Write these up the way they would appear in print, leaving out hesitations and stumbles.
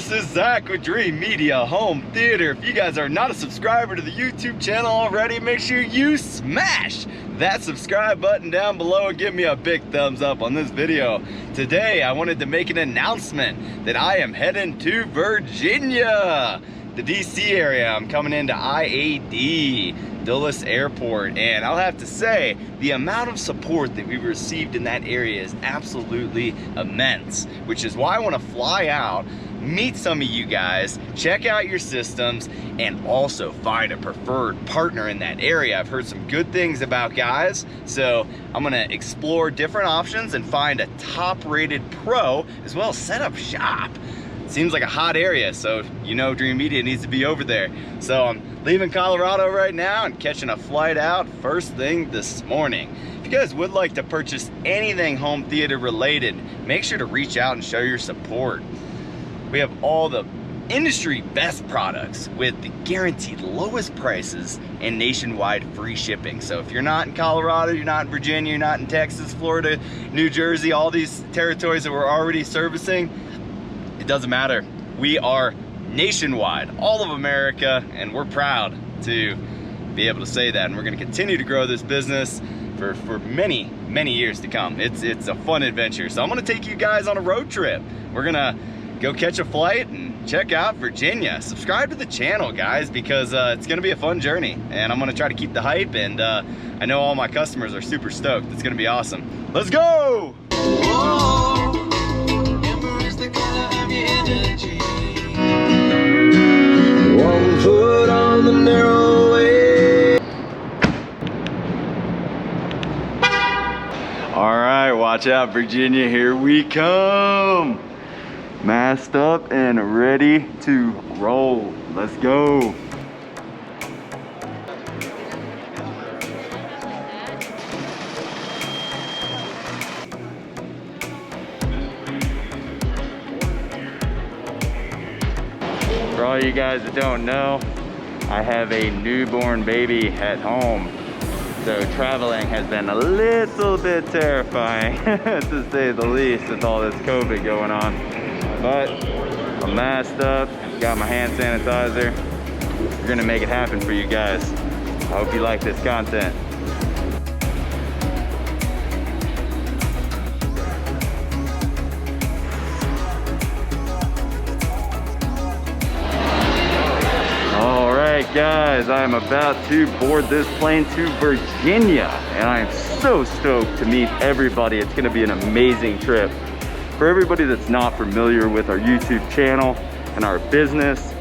this is Zach with Dreamedia Home Theater. If you guys are not a subscriber to the YouTube channel already, make sure you smash that subscribe button down below and give me a big thumbs up on this video. Today, I wanted to make an announcement that I am heading to Virginia, the DC area. I'm coming into IAD, Dulles Airport, and I'll have to say the amount of support that we received in that area is absolutely immense, which is why I want to fly out, meet some of you guys, check out your systems, and also find a preferred partner in that area. I've heard some good things about guys, so I'm gonna explore different options and find a top-rated pro as well as set up shop. Seems like a hot area, so you know Dreamedia needs to be over there. So I'm leaving Colorado right now and catching a flight out first thing this morning. If you guys would like to purchase anything home theater related, make sure to reach out and show your support. We have all the industry best products with the guaranteed lowest prices and nationwide free shipping. So if you're not in Colorado, you're not in Virginia, you're not in Texas, Florida, New Jersey, all these territories that we're already servicing, it doesn't matter. We are nationwide, all of America, and we're proud to be able to say that. And we're gonna continue to grow this business for many, many years to come. It's a fun adventure. So I'm gonna take you guys on a road trip. We're gonna go catch a flight and check out Virginia. Subscribe to the channel, guys, because it's gonna be a fun journey. And I'm gonna try to keep the hype, and I know all my customers are super stoked. It's gonna be awesome. Let's go! Whoa. One foot on the narrow way. All right, watch out, Virginia, here we come. Masked up and ready to roll. Let's go. For all you guys that don't know, I have a newborn baby at home. So traveling has been a little bit terrifying, to say the least, with all this COVID going on. But I'm masked up, got my hand sanitizer. We're gonna make it happen for you guys. I hope you like this content. Guys, I am about to board this plane to Virginia, and I am so stoked to meet everybody. It's going to be an amazing trip. For everybody that's not familiar with our YouTube channel and our business,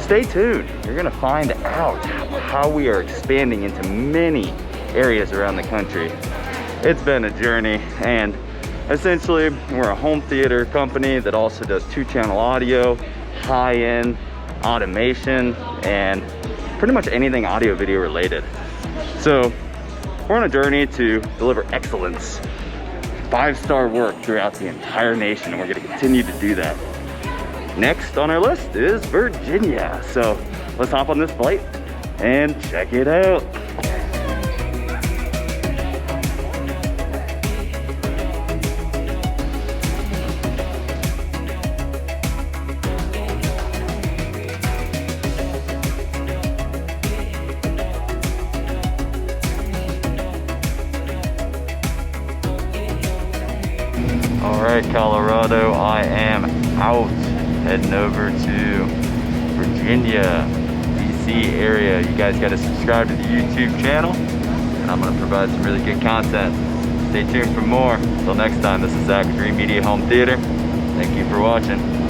stay tuned. You're going to find out how we are expanding into many areas around the country. It's been a journey, and essentially we're a home theater company that also does 2-channel audio, high-end automation, and pretty much anything audio video related. So we're on a journey to deliver excellence, 5-star work throughout the entire nation, and we're going to continue to do that. Next on our list is Virginia. So let's hop on this flight and check it out. All right, Colorado, I am out, heading over to Virginia, DC area. You guys got to subscribe to the YouTube channel, and I'm going to provide some really good content. Stay tuned for more. Until next time, this is Zach with Dreamedia Home Theater. Thank you for watching.